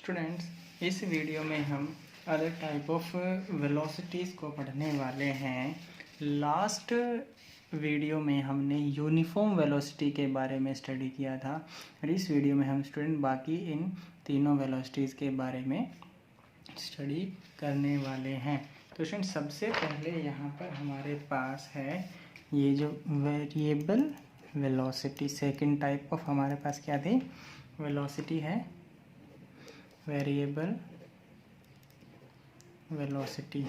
Students, इस video में हम अदर टाइप ऑफ वेलोसिटीज़ को पढ़ने वाले हैं। लास्ट वीडियो में हमने यूनिफॉर्म वेलोसिटी के बारे में स्टडी किया था और इस वीडियो में हम स्टूडेंट बाकी इन तीनों वेलोसिटीज़ के बारे में स्टडी करने वाले हैं। तो स्टूडेंट, सबसे पहले यहाँ पर हमारे पास है ये जो variable velocity. Second type of हमारे पास क्या थी? वेलोसिटी है वेरिएबल वेलोसिटी।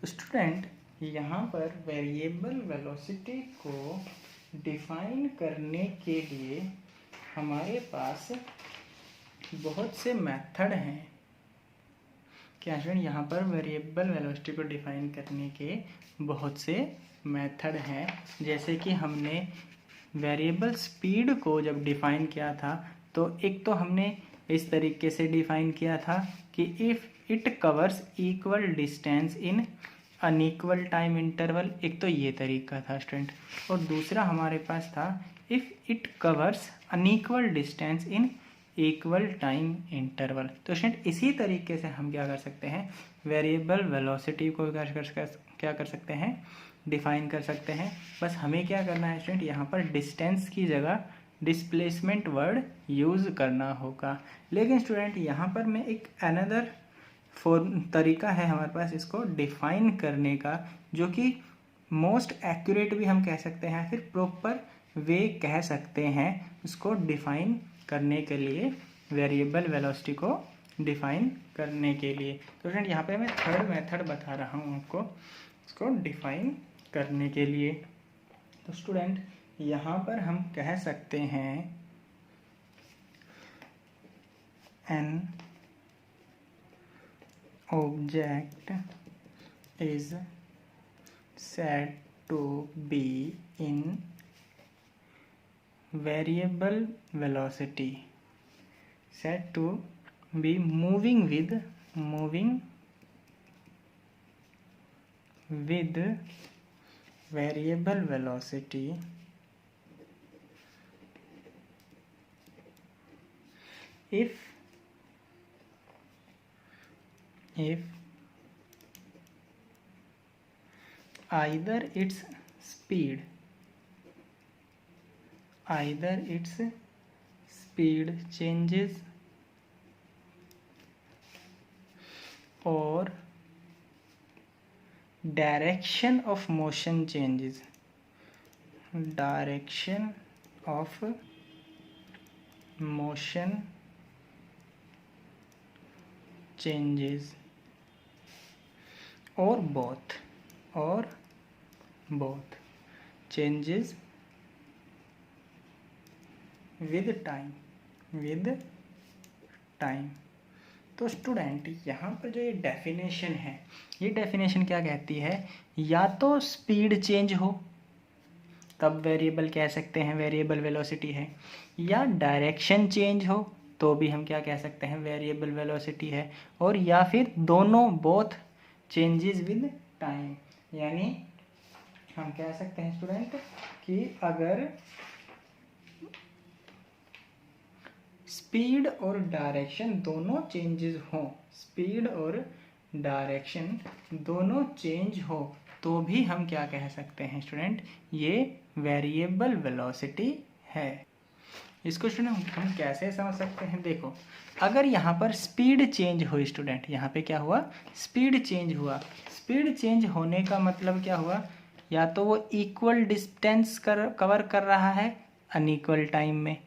तो स्टूडेंट, यहाँ पर वेरिएबल वेलोसिटी को डिफाइन करने के लिए हमारे पास बहुत से मेथड हैं। क्या स्टूडेंट, यहाँ पर वेरिएबल वेलोसिटी को डिफाइन करने के बहुत से मेथड हैं। जैसे कि हमने वेरिएबल स्पीड को जब डिफाइन किया था तो एक तो हमने इस तरीके से डिफाइन किया था कि if it covers equal distance in unequal time interval. एक तो ये तरीका था स्टूडेंट, और दूसरा हमारे पास था if it covers unequal distance in equal time interval. तो स्टूडेंट, इसी तरीके से हम क्या कर सकते हैं, वेरिएबल वेलोसिटी को क्या कर सकते हैं, डिफाइन कर सकते हैं। बस हमें क्या करना है स्टूडेंट, यहाँ पर डिस्टेंस की जगह डिस्प्लेसमेंट वर्ड यूज़ करना होगा। लेकिन स्टूडेंट, यहाँ पर मैं एक अनदर तरीका है हमारे पास इसको डिफाइन करने का, जो कि मोस्ट एक्यूरेट भी हम कह सकते हैं, फिर प्रॉपर वे कह सकते हैं उसको डिफाइन करने के लिए, वेरिएबल वेलोसिटी को डिफाइन करने के लिए। तो स्टूडेंट, यहाँ पे मैं थर्ड मेथड बता रहा हूँ आपको इसको डिफाइन करने के लिए। तो स्टूडेंट, यहाँ पर हम कह सकते हैं an object is said to be in variable velocity, said to be moving with variable velocity if either its speed changes or direction of motion changes, or both changes with time। तो student, यहाँ पर जो ये definition है, ये definition क्या कहती है, या तो स्पीड चेंज हो तब वेरिएबल कह सकते हैं वेरिएबल वेलोसिटी है, या डायरेक्शन चेंज हो तो भी हम क्या कह सकते हैं, वेरिएबल वेलोसिटी है, और या फिर दोनों बोथ चेंजेस विद टाइम। यानी हम कह सकते हैं स्टूडेंट कि अगर स्पीड और डायरेक्शन दोनों चेंजेस हो, स्पीड और डायरेक्शन दोनों चेंज हो तो भी हम क्या कह सकते हैं स्टूडेंट, ये वेरिएबल वेलोसिटी है। इसको स्टूडेंट हम कैसे समझ सकते हैं? देखो, अगर यहाँ पर स्पीड चेंज हुई स्टूडेंट, यहाँ पे क्या हुआ, स्पीड चेंज हुआ। स्पीड चेंज होने का मतलब क्या हुआ, या तो वो इक्वल डिस्टेंस कवर कर रहा है अनइक्वल टाइम में,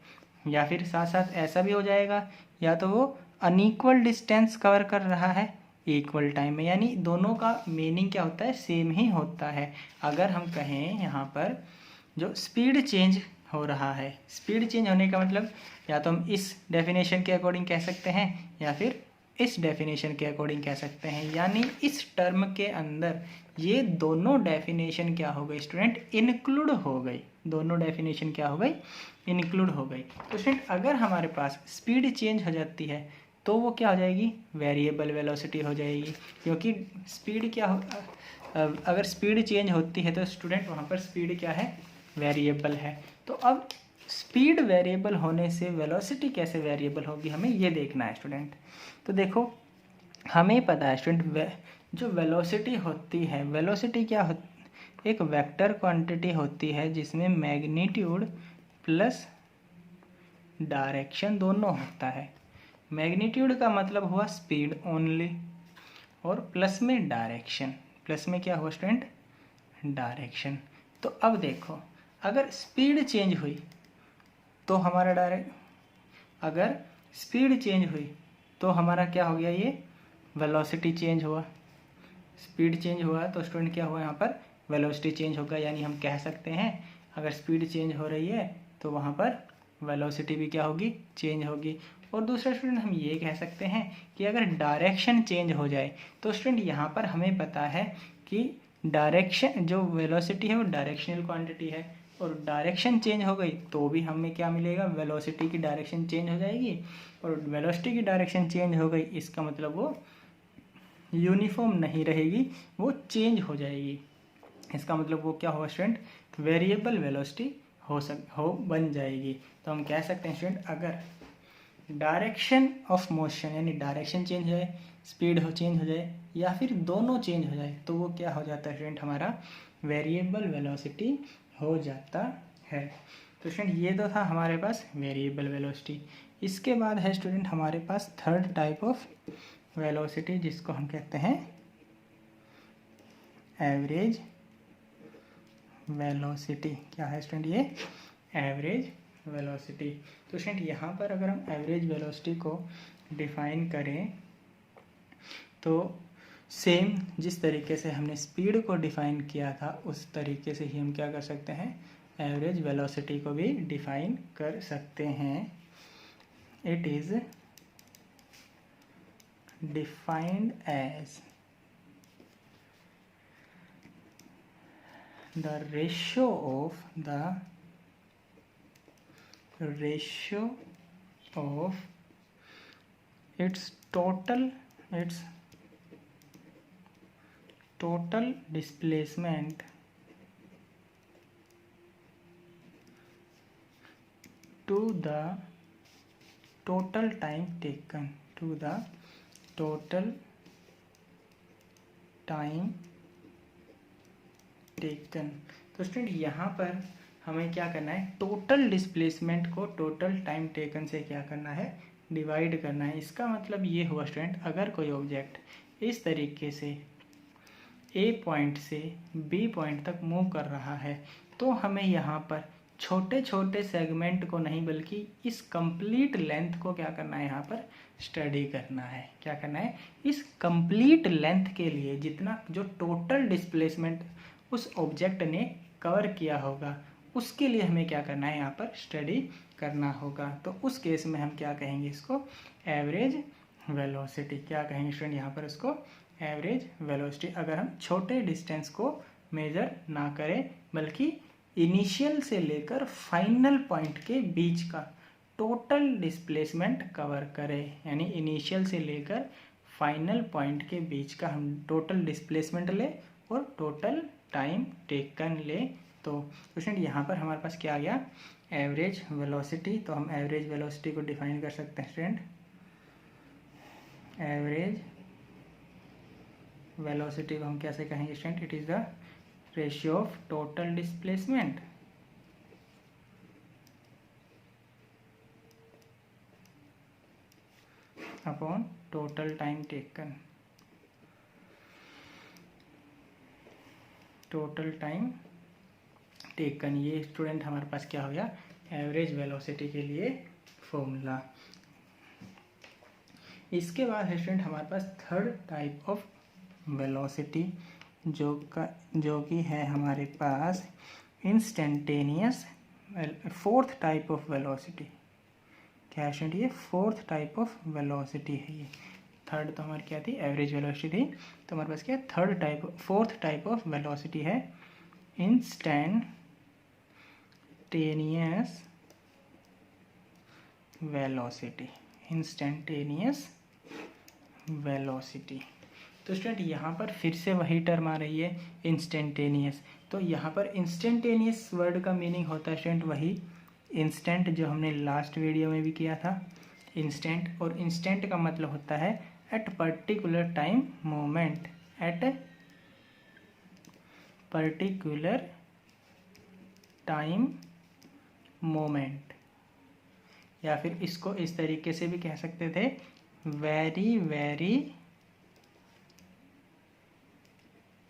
या फिर साथ साथ ऐसा भी हो जाएगा, या तो वो अनइक्वल डिस्टेंस कवर कर रहा है इक्वल टाइम में। यानी दोनों का मीनिंग क्या होता है, सेम ही होता है। अगर हम कहें यहाँ पर जो स्पीड चेंज हो रहा है, स्पीड चेंज होने का मतलब या तो हम इस डेफिनेशन के अकॉर्डिंग कह सकते हैं या फिर इस डेफिनेशन के अकॉर्डिंग कह सकते हैं। यानी इस टर्म के अंदर ये दोनों डेफिनेशन क्या हो गई स्टूडेंट, इंक्लूड हो गई। दोनों डेफिनेशन क्या हो गई, इंक्लूड हो गई। तो स्टूडेंट, अगर हमारे पास स्पीड चेंज हो जाती है तो वो क्या हो जाएगी, वेरिएबल वेलोसिटी हो जाएगी। क्योंकि स्पीड क्या हो, अगर स्पीड चेंज होती है तो स्टूडेंट वहाँ पर स्पीड क्या है, वेरिएबल है। तो अब स्पीड वेरिएबल होने से वेलोसिटी कैसे वेरिएबल होगी, हमें ये देखना है स्टूडेंट। तो देखो हमें पता है स्टूडेंट, जो वेलोसिटी होती है, वेलोसिटी क्या होती, एक वेक्टर क्वांटिटी होती है जिसमें मैग्नीट्यूड प्लस डायरेक्शन दोनों होता है। मैग्नीट्यूड का मतलब हुआ स्पीड ओनली, और प्लस में डायरेक्शन, प्लस में क्या हुआ स्टूडेंट, डायरेक्शन। तो अब देखो अगर स्पीड चेंज हुई तो हमारा अगर स्पीड चेंज हुई तो हमारा क्या हो गया, ये वेलोसिटी चेंज हुआ। स्पीड चेंज हुआ तो स्टूडेंट क्या हुआ, यहाँ पर वेलोसिटी चेंज होगा। यानी हम कह सकते हैं अगर स्पीड चेंज हो रही है तो वहाँ पर वेलोसिटी भी क्या होगी, चेंज होगी। और दूसरा स्टूडेंट हम ये कह सकते हैं कि अगर डायरेक्शन चेंज हो जाए तो स्टूडेंट यहाँ पर हमें पता है कि डायरेक्शन, जो वेलोसिटी है वो डायरेक्शनल क्वांटिटी है, और डायरेक्शन चेंज हो गई तो भी हमें क्या मिलेगा, वेलोसिटी की डायरेक्शन चेंज हो जाएगी। और वेलोसिटी की डायरेक्शन चेंज हो गई इसका मतलब वो यूनिफॉर्म नहीं रहेगी, वो चेंज हो जाएगी। इसका मतलब वो क्या होगा स्टूडेंट, वेरिएबल वेलोसिटी हो बन जाएगी। तो हम कह सकते हैं स्टूडेंट अगर डायरेक्शन ऑफ मोशन यानी डायरेक्शन चेंज हो जाए, स्पीड चेंज हो जाए, या फिर दोनों चेंज हो जाए तो वो क्या हो जाता है स्टूडेंट, हमारा वेरिएबल वेलोसिटी हो जाता है। तो स्टूडेंट ये तो था हमारे पास वेरिएबल वेलोसिटी। इसके बाद है स्टूडेंट हमारे पास थर्ड टाइप ऑफ वेलोसिटी जिसको हम कहते हैं एवरेज वेलोसिटी। क्या है स्टूडेंट, ये एवरेज वेलोसिटी। तो स्टूडेंट यहाँ पर अगर हम एवरेज वेलोसिटी को डिफाइन करें तो सेम जिस तरीके से हमने स्पीड को डिफाइन किया था उस तरीके से ही हम क्या कर सकते हैं, एवरेज वेलोसिटी को भी डिफाइन कर सकते हैं। It is defined as the ratio of its total displacement to the total time taken, तो स्टूडेंट यहाँ पर हमें क्या करना है, टोटल डिस्प्लेसमेंट को टोटल टाइम टेकन से क्या करना है, डिवाइड करना है। इसका मतलब ये हुआ स्टूडेंट अगर कोई ऑब्जेक्ट इस तरीके से ए पॉइंट से बी पॉइंट तक मूव कर रहा है तो हमें यहाँ पर छोटे छोटे सेगमेंट को नहीं बल्कि इस कंप्लीट लेंथ को क्या करना है, यहाँ पर स्टडी करना है। क्या करना है, इस कंप्लीट लेंथ के लिए जितना जो टोटल डिस्प्लेसमेंट उस ऑब्जेक्ट ने कवर किया होगा उसके लिए हमें क्या करना है, यहाँ पर स्टडी करना होगा। तो उस केस में हम क्या कहेंगे, इसको एवरेज वेलोसिटी। क्या कहेंगे स्टूडेंट यहाँ पर, उसको एवरेज वेलोसिटी। अगर हम छोटे डिस्टेंस को मेजर ना करें बल्कि इनिशियल से लेकर फाइनल पॉइंट के बीच का टोटल डिस्प्लेसमेंट कवर करें, यानी इनिशियल से लेकर फाइनल पॉइंट के बीच का हम टोटल डिस्प्लेसमेंट ले और टोटल टाइम टेकन ले। तो स्टूडेंट यहाँ पर हमारे पास क्या आ गया, एवरेज वेलोसिटी। तो हम एवरेज वेलोसिटी को डिफाइन कर सकते हैं स्टूडेंट, एवरेज वेलोसिटी को हम कैसे कहेंगे student, it is the ratio of total displacement upon total time taken, total time taken. ये स्टूडेंट हमारे पास क्या हो गया, एवरेज वेलोसिटी के लिए फॉर्मूला। इसके बाद है स्टूडेंट हमारे पास थर्ड टाइप ऑफ वेलोसिटी जो कि है हमारे पास instantaneous, fourth type of velocity. क्या है स्टूडेंट, ये फोर्थ टाइप ऑफ वेलोसिटी है। ये थर्ड तो हमारी क्या थी, एवरेज वेलोसिटी थी। तो हमारे पास क्या है, फोर्थ टाइप ऑफ वेलोसिटी है इंस्टेंटेनियस वेलोसिटी, इंस्टेंटेनियस वेलोसिटी। तो स्टूडेंट यहाँ पर फिर से वही टर्म आ रही है इंस्टेंटेनियस। तो यहाँ पर इंस्टेंटेनियस वर्ड का मीनिंग होता है स्टूडेंट वही इंस्टेंट जो हमने लास्ट वीडियो में भी किया था, इंस्टेंट, और इंस्टेंट का मतलब होता है at particular time moment, at particular time moment, या फिर इसको इस तरीके से भी कह सकते थे, very very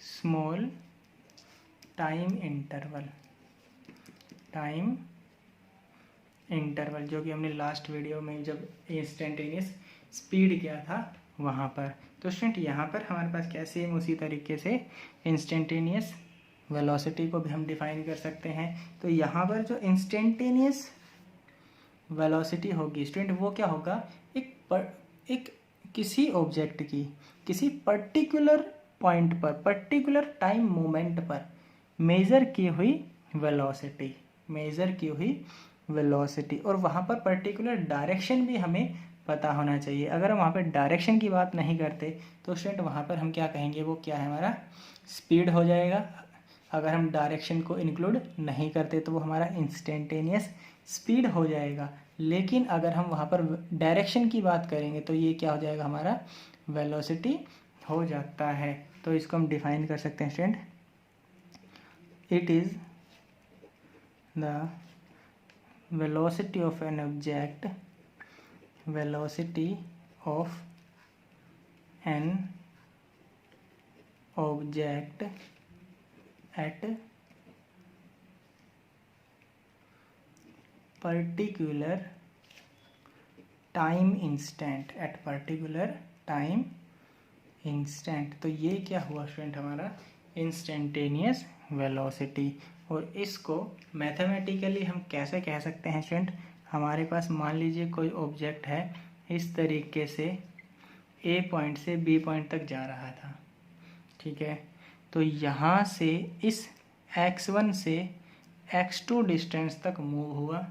small time interval, time interval, जो कि हमने लास्ट वीडियो में जब इंस्टेंटेनियस स्पीड किया था वहाँ पर। तो स्टूडेंट यहाँ पर हमारे पास क्या सेम उसी तरीके से इंस्टेंटेनियस वेलोसिटी को भी हम डिफाइन कर सकते हैं। तो यहाँ पर जो इंस्टेंटेनियस वेलोसिटी होगी स्टूडेंट, वो क्या होगा, एक किसी ऑब्जेक्ट की किसी पर्टिकुलर पॉइंट पर, पर्टिकुलर टाइम मोमेंट पर मेज़र की हुई वेलोसिटी, मेज़र की हुई वेलोसिटी, और वहाँ पर पर्टिकुलर डायरेक्शन भी हमें पता होना चाहिए। अगर हम वहाँ पर डायरेक्शन की बात नहीं करते तो स्टूडेंट वहाँ पर हम क्या कहेंगे, वो क्या है, हमारा स्पीड हो जाएगा। अगर हम डायरेक्शन को इंक्लूड नहीं करते तो वो हमारा इंस्टेंटेनियस स्पीड हो जाएगा। लेकिन अगर हम वहाँ पर डायरेक्शन की बात करेंगे तो ये क्या हो जाएगा, हमारा वेलोसिटी हो जाता है। तो इसको हम डिफाइन कर सकते हैं student, it is the velocity of an object, velocity of an object at particular time instant, at particular time instant। तो ये क्या हुआ स्टूडेंट, हमारा इंस्टेंटेनियस वेलोसिटी। और इसको मैथमेटिकली हम कैसे कह सकते हैं स्टूडेंट, हमारे पास मान लीजिए कोई ऑब्जेक्ट है, इस तरीके से ए पॉइंट से बी पॉइंट तक जा रहा था, ठीक है। तो यहाँ से इस x1 से x2 डिस्टेंस तक मूव हुआ,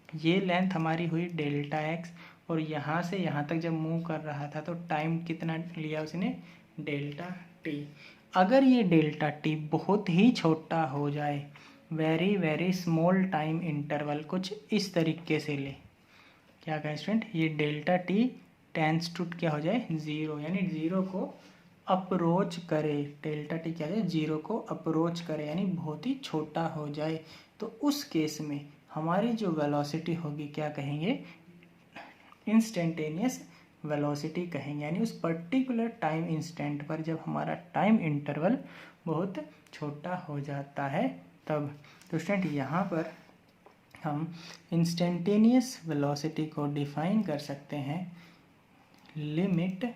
ये लेंथ हमारी हुई डेल्टा x, और यहाँ से यहाँ तक जब मूव कर रहा था तो टाइम कितना लिया उसने, डेल्टा t। अगर ये डेल्टा t बहुत ही छोटा हो जाए, very very small time interval, कुछ इस तरीके से ले, क्या कहें स्टूडेंट, ये डेल्टा t टेंस टू क्या हो जाए, ज़ीरो, यानी ज़ीरो को अप्रोच करे, डेल्टा t क्या है, ज़ीरो को अप्रोच करे, यानी बहुत ही छोटा हो जाए। तो उस केस में हमारी जो वेलोसिटी होगी क्या कहेंगे, इंस्टेंटेनियस वेलोसिटी कहेंगे, यानी उस पर्टिकुलर टाइम इंस्टेंट पर जब हमारा टाइम इंटरवल बहुत छोटा हो जाता है तब। तो स्टूडेंट यहाँ पर हम इंस्टेंटेनियस वेलोसिटी को डिफाइन कर सकते हैं, लिमिट,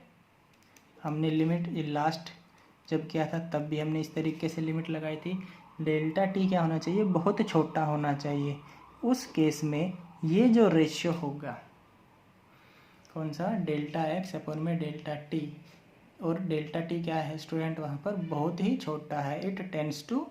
हमने लिमिट लास्ट जब किया था तब भी हमने इस तरीके से लिमिट लगाई थी, डेल्टा टी क्या होना चाहिए, बहुत छोटा होना चाहिए। उस केस में ये जो रेशियो होगा, कौन सा, डेल्टा एक्स अपॉन में डेल्टा टी, और डेल्टा टी क्या है स्टूडेंट, वहाँ पर बहुत ही छोटा है, इट टेंड्स टू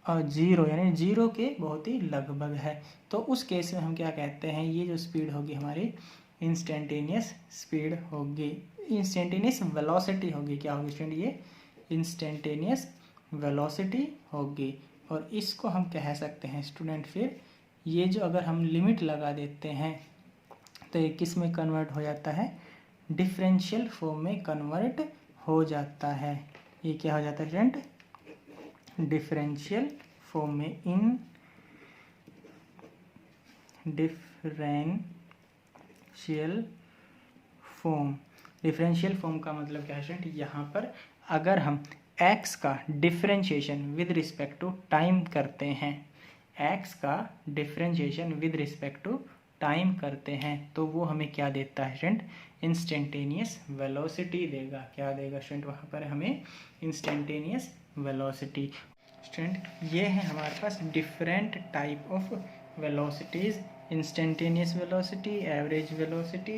ज़ीरो, यानी ज़ीरो के बहुत ही लगभग है। तो उस केस में हम क्या कहते हैं, ये जो स्पीड होगी हमारी इंस्टेंटेनियस स्पीड होगी, इंस्टेंटेनियस वेलोसिटी होगी, क्या होगी स्टूडेंट, ये इंस्टेंटेनियस वेलोसिटी होगी। और इसको हम कह सकते हैं स्टूडेंट, फिर ये जो अगर हम लिमिट लगा देते हैं तो ये किस में कन्वर्ट हो जाता है, डिफरेंशियल फॉर्म में कन्वर्ट हो जाता है। ये क्या हो जाता है स्टूडेंट, डिफरेंशियल फॉर्म में, इन डिफरेंशियल फॉर्म। डिफरेंशियल फॉर्म का मतलब क्या है स्टूडेंट, यहाँ पर अगर हम x का differentiation with respect to time करते हैं, x का differentiation with respect to time करते हैं, तो वो हमें क्या देता है स्टूडेंट, इंस्टेंटेनियस वेलोसिटी देगा। क्या देगा स्टूडेंट, वहाँ पर हमें इंस्टेंटेनियस वेलोसिटी। स्टूडेंट ये है हमारे पास different type of velocities, instantaneous velocity, average velocity,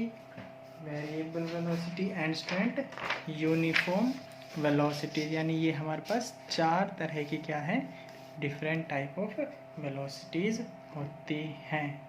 variable velocity and student uniform velocity. यानी ये हमारे पास चार तरह की क्या है, डिफरेंट टाइप ऑफ वेलोसिटीज़ होती हैं।